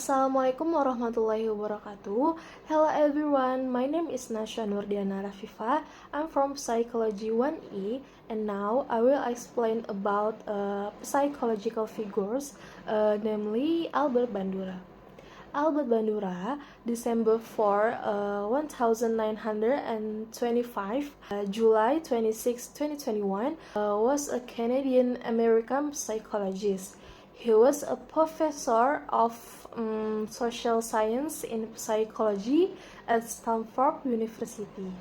Assalamualaikum warahmatullahi wabarakatuh. Hello everyone, my name is Nasha Nurdiana Rafifa. I'm from Psychology 1E, and now I will explain about psychological figures, namely Albert Bandura. Albert Bandura, December 4, 1925, July 26, 2021, was a Canadian-American psychologist. He was a professor of social science in psychology at Stanford University.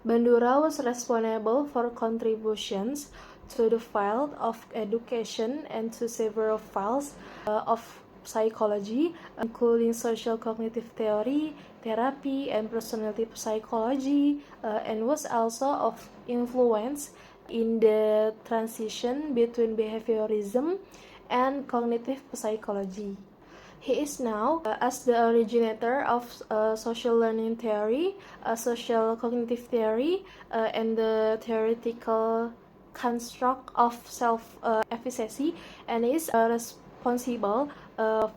Bandura was responsible for contributions to the field of education and to several fields of psychology, including social cognitive theory, therapy, and personality psychology, and was also of influence in the transition between behaviorism and cognitive psychology. He is now as the originator of social learning theory, social cognitive theory, and the theoretical construct of self-efficacy, and is responsible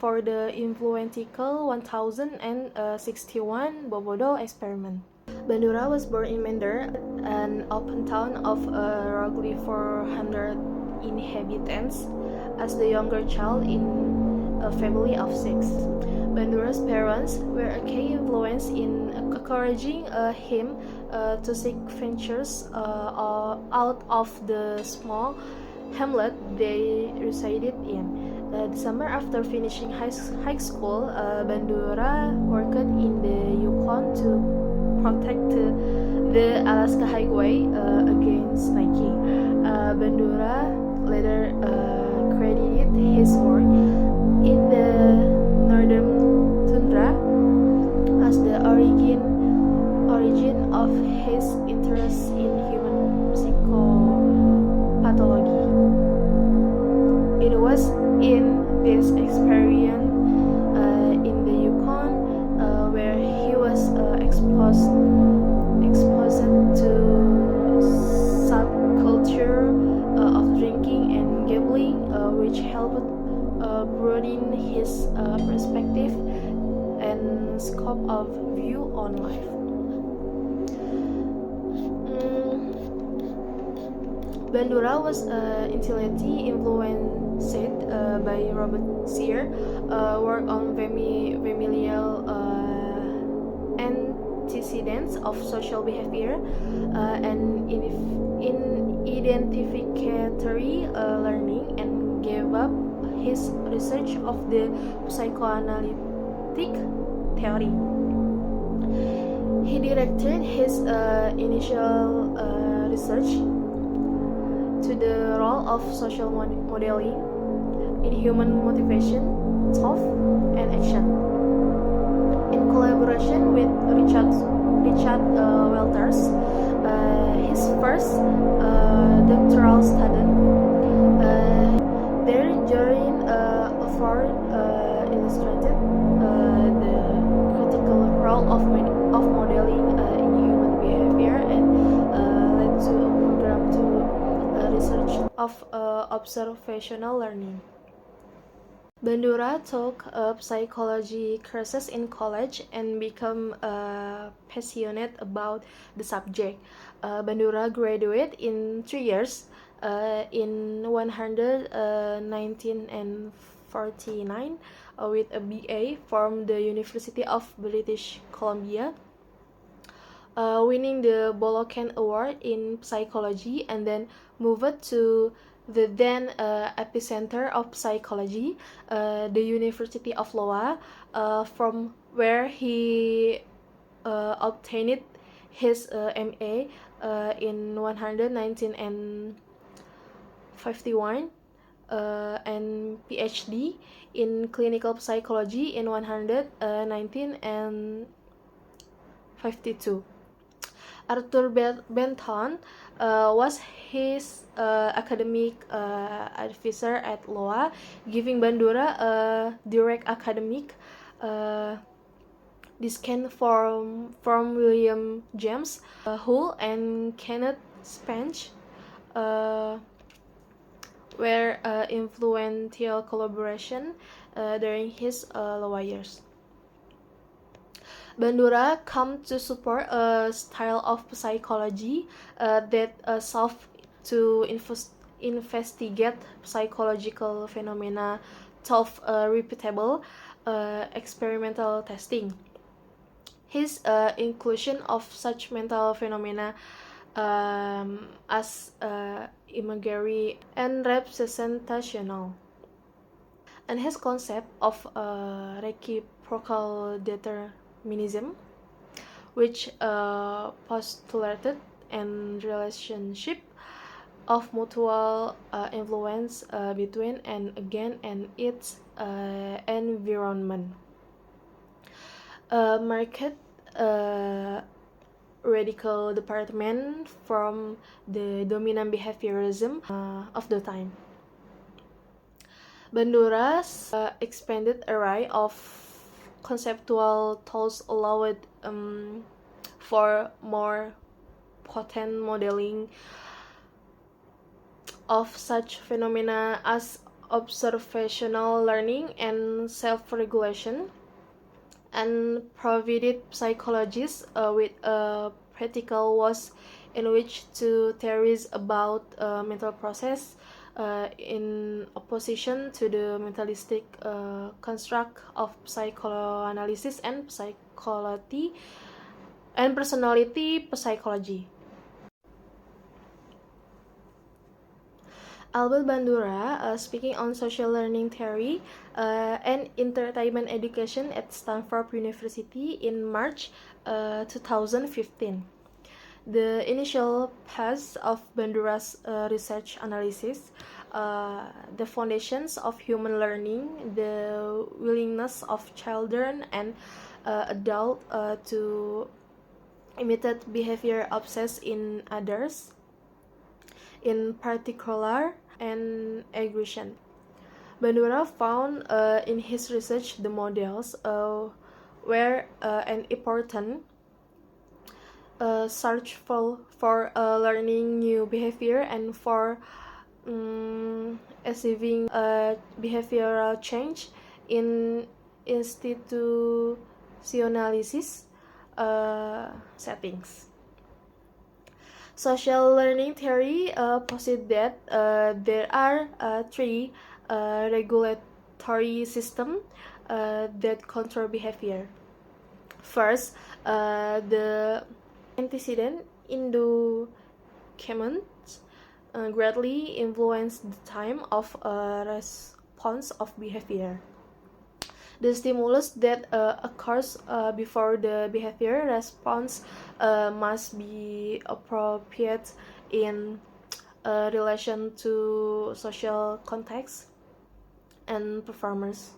for the influential 1061 Bobodo experiment. Bandura was born in Mender, an open town of roughly 400 inhabitants, as the younger child in a family of 6. Bandura's parents were a key influence in encouraging him to seek ventures out of the small hamlet they resided in. The summer after finishing high school, Bandura worked in the Yukon to protect the Alaska Highway against Nike. Bandura later credited his work in the northern tundra as the origin of his interest in human psychopathology. It was in this experience in the Yukon where he was exposed to subculture of drinking and gambling, which helped broaden his perspective and scope of view on life. Bandura was intellectually influenced by Robert Sear, work on familial antecedents of social behavior and in identificatory learning, and gave up his research of the psychoanalytic theory. He directed his initial research to the role of social modeling in human motivation, thought, and action. In collaboration with Richard Walters, his first doctoral student, their joint effort illustrated the critical role of modeling in human behavior, and led to a program to research of observational learning. Bandura took up psychology courses in college and became passionate about the subject. Bandura graduated in 3 years in 1949 with a BA from the University of British Columbia, winning the Bolocan Award in psychology, and then moved to the then epicenter of psychology, the University of Iowa, from where he obtained his MA in 1951 and PhD in clinical psychology in 1952. Arthur Benton was his academic advisor at Iowa, giving Bandura a direct academic descent from William James Hull and Kenneth Spence, were influential collaboration during his lower years. Bandura come to support a style of psychology that sought to investigate psychological phenomena through repeatable experimental testing. His inclusion of such mental phenomena as imagery and representational, and his concept of reciprocal determinism, which postulated an relationship of mutual influence between and again and its environment. Market radical department from the dominant behaviorism of the time. Bandura's expanded array of conceptual tools allowed for more potent modeling of such phenomena as observational learning and self-regulation, and provided psychologists with practical ways in which to theorize about mental process in opposition to the mentalistic construct of psychoanalysis and psychology and personality psychology. Albert Bandura, speaking on social learning theory and entertainment education at Stanford University in March 2015. The initial phase of Bandura's research analysis, the foundations of human learning, the willingness of children and adults to imitate behavior obsessed in others, in particular, and aggression. Bandura found in his research the models were an important search for learning new behavior and for achieving behavioral change in institutionalized settings. Social learning theory posits that there are three regulatory systems that control behavior. First, the antecedent inducements greatly influence the time of response of behavior. The stimulus that occurs before the behavior response must be appropriate in relation to social context and performers.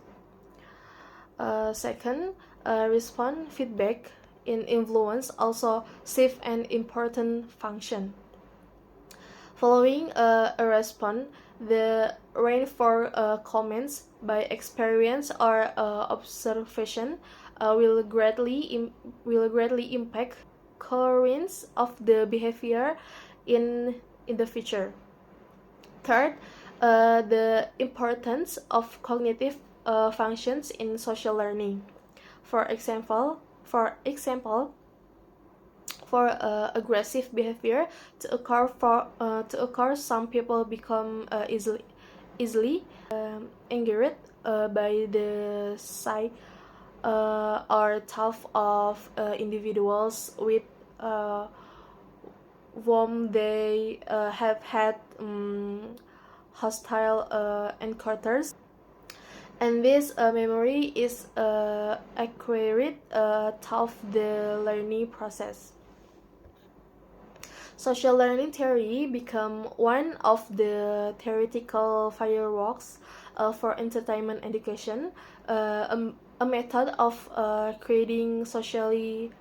Second, response feedback in influence also serve an important function. Following a response, the range for comments by experience or observation will greatly impact coherence of the behavior in the future. Third, the importance of cognitive functions in social learning. For example, for aggressive behavior to occur, some people become easily angered by the sight or thought of individuals with whom they have had hostile encounters, and this memory is acquired through the learning process. Social learning theory became one of the theoretical fireworks for entertainment education, a method of creating socially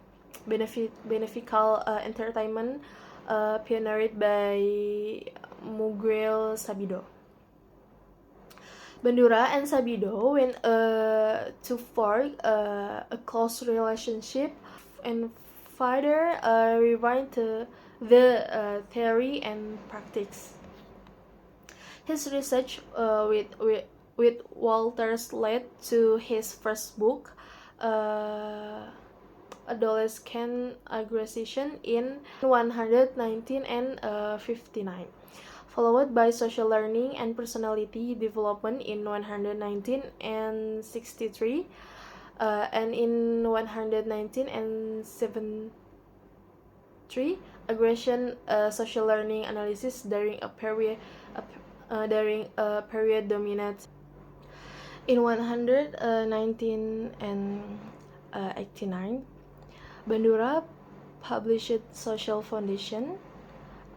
beneficial entertainment pioneered by Miguel Sabido. Bandura and Sabido went to forge a close relationship and further refined the theory and practice. His research with Walters led to his first book, Adolescent Aggression, in 119 and 59, followed by Social Learning and Personality Development in 119 and 63, and in 119 and 73, Aggression, Social Learning Analysis during a period dominant. In 119 and 89, Bandura published Social Foundation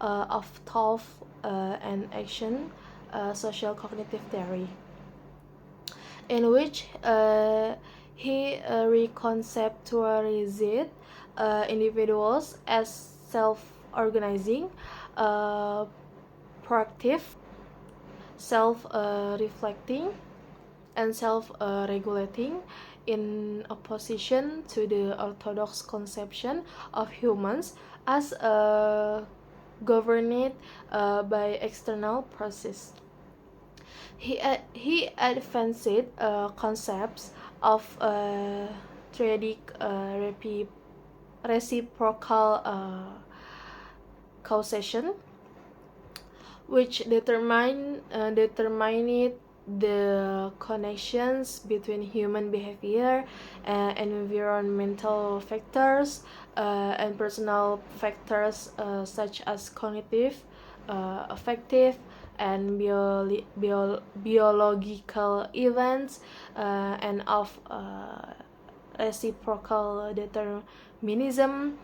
of Thought and Action, Social Cognitive Theory, in which he reconceptualized individuals as self-organizing, proactive, self-reflecting, and self-regulating, in opposition to the orthodox conception of humans as governed by external processes. He advanced concepts of triadic reciprocal causation, which determined the connections between human behavior, environmental factors, and personal factors such as cognitive, affective, and biological events, and of reciprocal determinism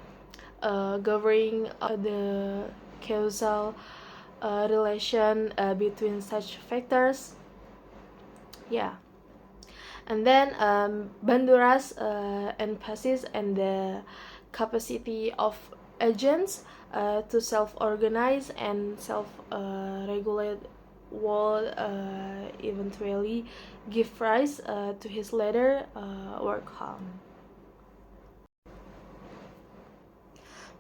governing the causal relation between such factors. And then Bandura's emphasis on the capacity of agents to self-organize and self-regulate will eventually give rise to his later work Calm.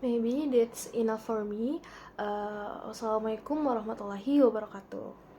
Maybe that's enough for me. Wassalamualaikum warahmatullahi wabarakatuh.